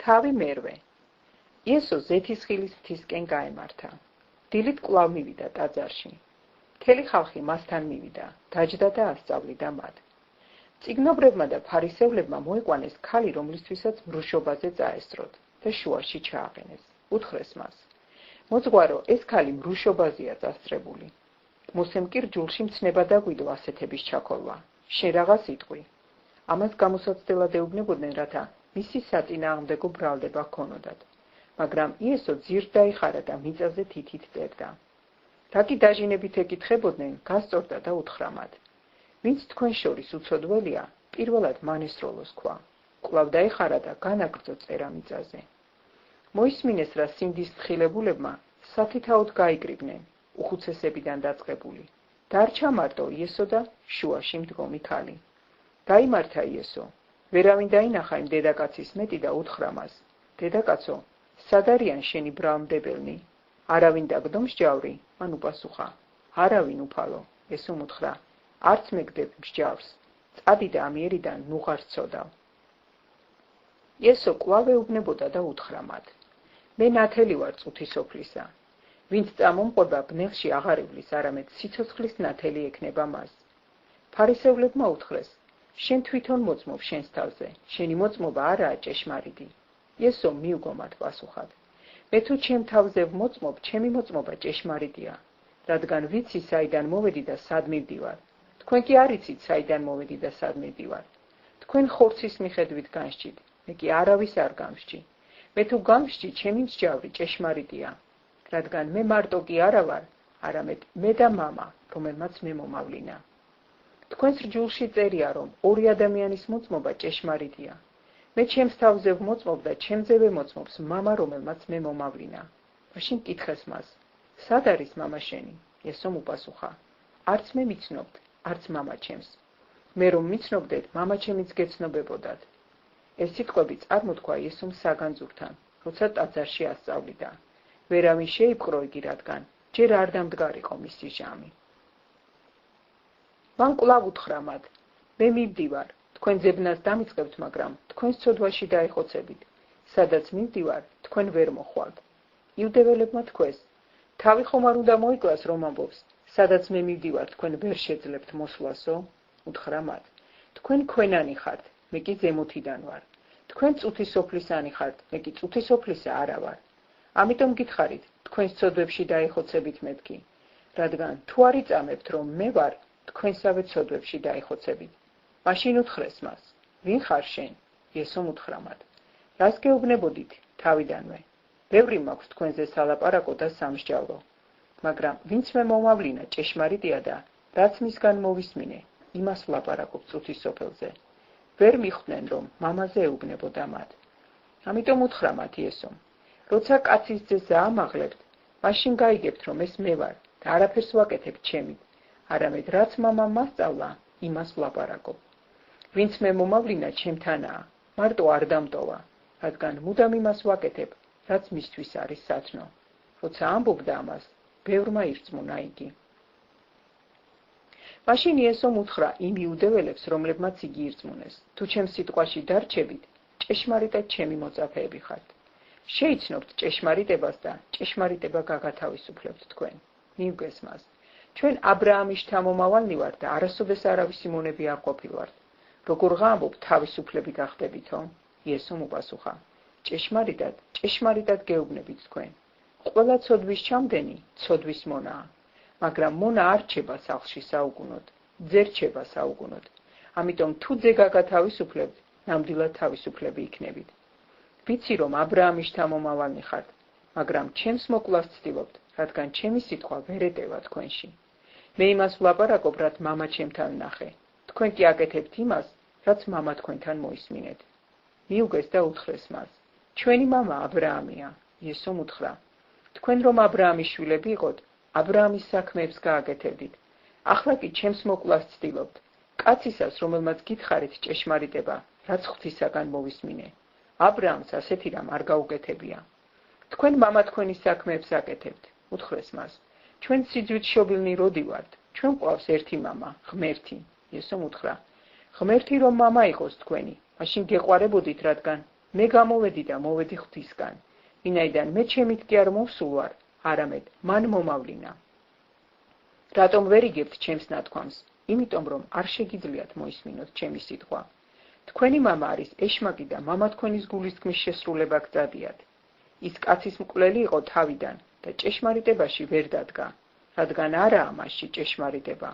თავი მერვე. იესო ზეთისხილის მთისკენ გაემართა. დილით კვლავ მივიდა ტაძარში. მთელი ხალხი მასთან მივიდა, დაჯდა და ასწავლიდა მათ. წიგნობრებმა და ფარისევლებმა მოიყვანეს ქალი, რომლისთვისაც მრუშობაზე წაესწროთ და შუაში ჩააყენეს. უთხრეს მას: მოძღვარო, ეს ქალი მრუშობაზეა წასწრებული. მოსემ კი რჯულში მცნება დაგვიდო ასეთების ჩაქოლვა. შენ რაღაც იტყვი. ამას გამოსაცდელად ეუბნებოდნენ, რათა მისი საწინააღმდეგო ბრალდება ჰქონოდათ. მაგრამ იესო ძირ დაიხარა და მიწაზე თითით წერდა. რაკი დაჟინებით ეკითხებოდნენ, გასწორდა და უთხრა მათ: ვინც თქვენ შორის უცოდველია, პირველად მან ესროლოს ქვა. კვლავ დაიხარა და განაგრძო წერა მიწაზე. მოისმინეს, რა სინდის თხილებულებმა სათითაოდ გაიკრიბნენ, უხუცესებიდან დაწყებული. დარჩა მარტო იესო და შუაში მდგომი ქალი. გაიმართა იესო. ვერავინ დაინახა იმ დედაკაცის მეტი და უთხრა მას: დედაკაცო, სად არიან შენი ბრალმდებელნი? არავინ დაგდო მსჯავრი? მან უპასუხა: არავინ უფალო. იესომ უთხრა: არც მე გდებ მსჯავრს. წადი და ამიერიდან ნუ ღარ სცოდავ. იესო კვლავ ეუბნებოდა და უთხრა მათ: მე ნათელი ვარ წუთისოფლისა. ვინც წამომყვება ბნელში აღარ ივლის, არამედ სიცოცხლის ნათელი ექნება მას. ფარისევლებმა უთხრეს: შენ თვითონ მოწმობ შენს თავზე, შენი მოწმობა არაა ჭეშმარიტი. იესომ მიუგო მათ პასუხად: მე თუ ჩემ თავზე ვმოწმობ, ჩემი მოწმობა ჭეშმარიტია, რადგან ვიცი საიდან მოვედი და სად მივდივარ. თქვენ კი არ იცით საიდან მოვედი და სად მივდივარ. თქვენ ხორცის მიხედვით განსჯით, მე კი არავის არ გამსჯი. მე თუ გამსჯი, ჩემი მსჯავრი ჭეშმარიტია, რადგან მე მარტო კი არა ვარ, არამედ მე და მამა, რომელმაც მე მომავლინა. თქვენს რჯულში წერია, რომ ორი ადამიანის მოწმობა ჭეშმარიტია. მე ჩემს თავზე ვმოწმობ და ჩემზე ვემოწმობს მამა, რომელმაც მე მომავლინა. მაშინ კითხეს მას: სად არის მამა შენი? იესომ უპასუხა: არც მე მიცნობთ, არც მამა ჩემს. მე რომ მიცნობდეთ, მამა ჩემიც გეცნობებოდათ. ეს სიტყვები წარმოთქვა იესომ საგანძურთან, როცა ტაძარში ასწავლიდა. ვერავინ შეიპყრო იგი, რადგან ჯერ არ დამდგარიყო მისი ჟამი. მან კვლავ უთხრა მათ: მე მივდივარ, თქვენ ძებნას დამიწყებთ, მაგრამ თქვენს ცოდვაში დაეხოცებით. სადაც მივდივარ, თქვენ ვერ მოხვალთ. იუდეველებმა თქვეს: თავი ხომ არ უნდა მოიკლას, რომ ამბობს: სადაც მე მივდივარ, თქვენ ვერ შეძლებთ მოსვლასო? უთხრა მათ: თქვენ ქვენანი ხართ, მე კი ზემოთიდან ვარ. თქვენ წუთისოფლისანი ხართ, მე კი წუთისოფლისა არა ვარ. ამიტომ გითხარით, თქვენს ცოდვებში დაეხოცებით მეთქი, რადგან თუ არ იწამებთ, რომ მე ვარ, თქვენსავე ცოდვებში დაეხოცებით. მაშინ უთხრეს მას: ვინ ხარ შენ? იესომ უთხრა მათ: რას გეუბნებოდით თავიდანვე? ბევრი მაქვს თქვენზე სალაპარაკო და სამსჯავრო. მაგრამ ვინც მე მომავლინა, ჭეშმარიტია და რაც მისგან მოვისმინე, იმას ვლაპარაკობ წუთისოფელზე. ვერ მიხვდნენ, რომ მამაზე ეუბნებოდა მათ. ამიტომ უთხრა მათ იესომ: როცა კაცის ძეს აამაღლებთ, მაშინ გაიგებთ, რომ ეს მე ვარ და არაფერს ვაკეთებ ჩემით, არამედ რაც მამამ მასწავლა, იმას ვლაპარაკობ. ვინც მე მომავლინა, ჩემთანაა, მარტო არ დამტოვა, რადგან მუდამ იმას ვაკეთებ, რაც მისთვის არის სათნო. როცა ამბობდა ამას, ბევრმა ირწმუნა იგი. მაშინ იესომ უთხრა იმ იუდეველებს, რომლებმაც იგი ირწმუნეს: თუ ჩემს სიტყვაში დარჩებით, ჭეშმარიტად ჩემი მოწაფეები ხართ. შეიცნობთ ჭეშმარიტებას და ჭეშმარიტება გაგათავისუფლებთ თქვენ. მიუგეს მას: ჩვენ აბრაამის შთამომავალნი ვართ და არასოდეს არავისი მონები არ ყოფილვართ. როგორ ღამობ თავისუფლები გახდებითო? იესომ უპასუხა: ჭეშმარიტად, ჭეშმარიტად გეუბნებით თქვენ. ყველა ცოდვის ჩამდენი ცოდვის მონაა. მაგრამ მონა არ რჩება სახლში საუკუნოდ, ძე რჩება საუკუნოდ. ამიტომ თუ ძე გაგათავისუფლებთ, ნამდვილად თავისუფლები იქნებით. ვიცი, რომ აბრაამის შთამომავალნი ხართ, მაგრამ ჩემს მოკვლას ცდილობთ, რადგან ჩემი სიტყვა ვერ ეტევა თქვენში. მე იმას ვლაპარაკობ, რაც მამა ჩემთან ნახე. თქვენ კი აკეთებთ იმას, რაც მამა თქვენთან მოისმინეთ. მიუგეს და უთხრეს მას: ჩვენი მამა აბრაამია. იესომ უთხრა: თქვენ რომ აბრაამის შვილები იყოთ, აბრაამის საქმეებს გააკეთებდით. ახლა კი ჩემს მოკვლას ცდილობთ, კაცისას, რომელმაც გითხარით ჭეშმარიტება, რაც ღვთისაგან მოვისმინე. აბრაამს ასეთი რამ არ გაუკეთებია. თქვენ მამა თქვენის საქმეებს აკეთებთ. უთხრეს მას: ჩვენ სიძვით შობილნი როდი ვართ, ჩვენ გვყავს ერთი მამა, ღმერთი. იესომ უთხრა: ღმერთი რომ მამა იყოს თქვენი, მაშინ გეყვარებოდით, რადგან მე გამოვედი და მოვედი ღვთისგან, ვინაიდან მე ჩემით კი არ მოვსულ ვარ, არამედ მან მომავლინა. რატომ ვერ იგებთ ჩემს ნათქვამს? იმიტომ რომ არ შეგიძლიათ მოისმინოთ ჩემი სიტყვა. თქვენი მამა არის ეშმაკი და მამა თქვენის გულისწყმის შესრულება გწადიათ. ის კაცის მკვლელი იყო თავიდან და ჭეშმარიტებაში ვერ დადგა, რადგან არაა მასში ჭეშმარიტება.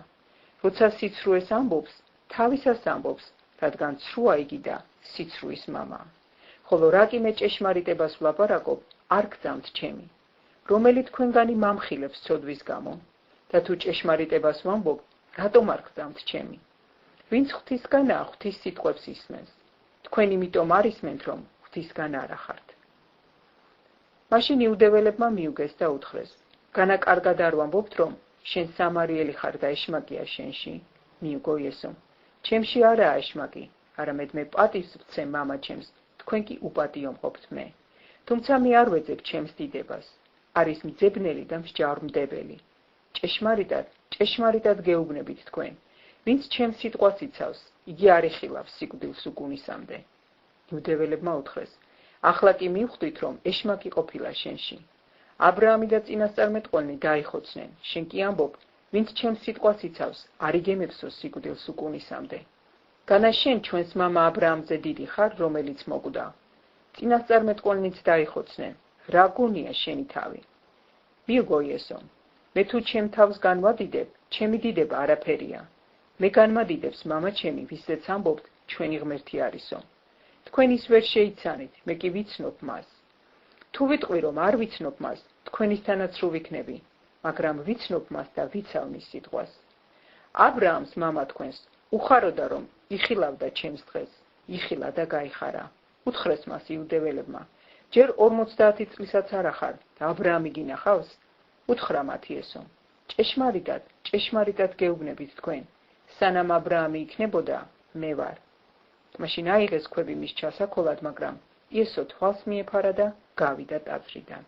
როცა სიცრუეს ამბობს, თავისას ამბობს, რადგან ცრუა იგი და სიცრუის მამა. ხოლო რა კი მე ჭეშმარიტებას ვლაპარაკობ, არ გწამთ ჩემი. რომელი თქვენგანი მამხილებს ცოდვის გამო და თუ ჭეშმარიტებას ვამბობ, რატომ არ გწამთ ჩემი? ვინც ღვთისგანაა, ღვთის სიტყვებს ისმენს. თქვენ იმიტომ არ ისმენთ, რომ ღვთისგან არა ხართ. მაშინ იუდეველებმა მიუგეს და უთხრეს, განა კარგად არ ვამბობთ, რომ შენ სამარიელი ხარ და ეშმაკია შენში? მიუგო იესომ, ჩემში არაა ეშმაკი, არამედ მე პატივს ვცე მამა ჩემს, თქვენ კი უპატიო მყოფთ მე. თუმცა მე არ ვეძებ ჩემს დიდებას, არის მძებნელი და მსჯავრმდებელი. ჭეშმარიტად გეუბნებით თქვენ, ვინც ჩემს სიტყვას იცავს, იგი არ იხილავს სიკვდილს უკუნისამდე. იუდეველებმა უთხრეს, ახლა კი მივხვდით, რომ ეშმაკი ყოფილა შენში. აბრაამი და წინასწარმეტყველნი დაიხოცნენ, შენ კი ამბობ, ვინც ჩემს სიტყვას იცავს, არ იგემებსო სიკვდილს უკუნისამდე. განა შენ ჩვენს მამა აბრაამზე დიდი ხარ, რომელიც მოკვდა. წინასწარმეტყველნიც დაიხოცნენ, რა გონია შენი თავი? მიუგო იესომ, მე თუ ჩემ თავს განვადიდებ, ჩემი დიდება არაფერია. მე განმადიდებს მამა ჩემი, ვისაც ამბობთ, ჩვენი ღმერთი არისო. თქვენ ის ვერ შეიცანით, მე კი ვიცნობ მას. თუ ვიტყვი, რომ არ ვიცნობ მას, თქვენისთანაც სულ ვიქნები, მაგრამ ვიცნობ მას და ვიცავ მის სიტყვას. აბრაამს მამა თქვენს უხაროდა, რომ იხილავდა ჩემს დღეს, იხილა და გაიხარა. უთხრეს მას იუდეველებმა, ჯერ 50 წლისაც არ ახარ და აბრაამი გინახავს? უთხრა მათ იესომ, ჭეშმარიტად გეუბნებით თქვენ, სანამ აბრაამი იქნებოდა, მე ვარ. მაშინ აიღეს ქვები მის ჩასაქოლად, მაგრამ იესო თვალს მიეფარა და გავიდა ტაძრიდან.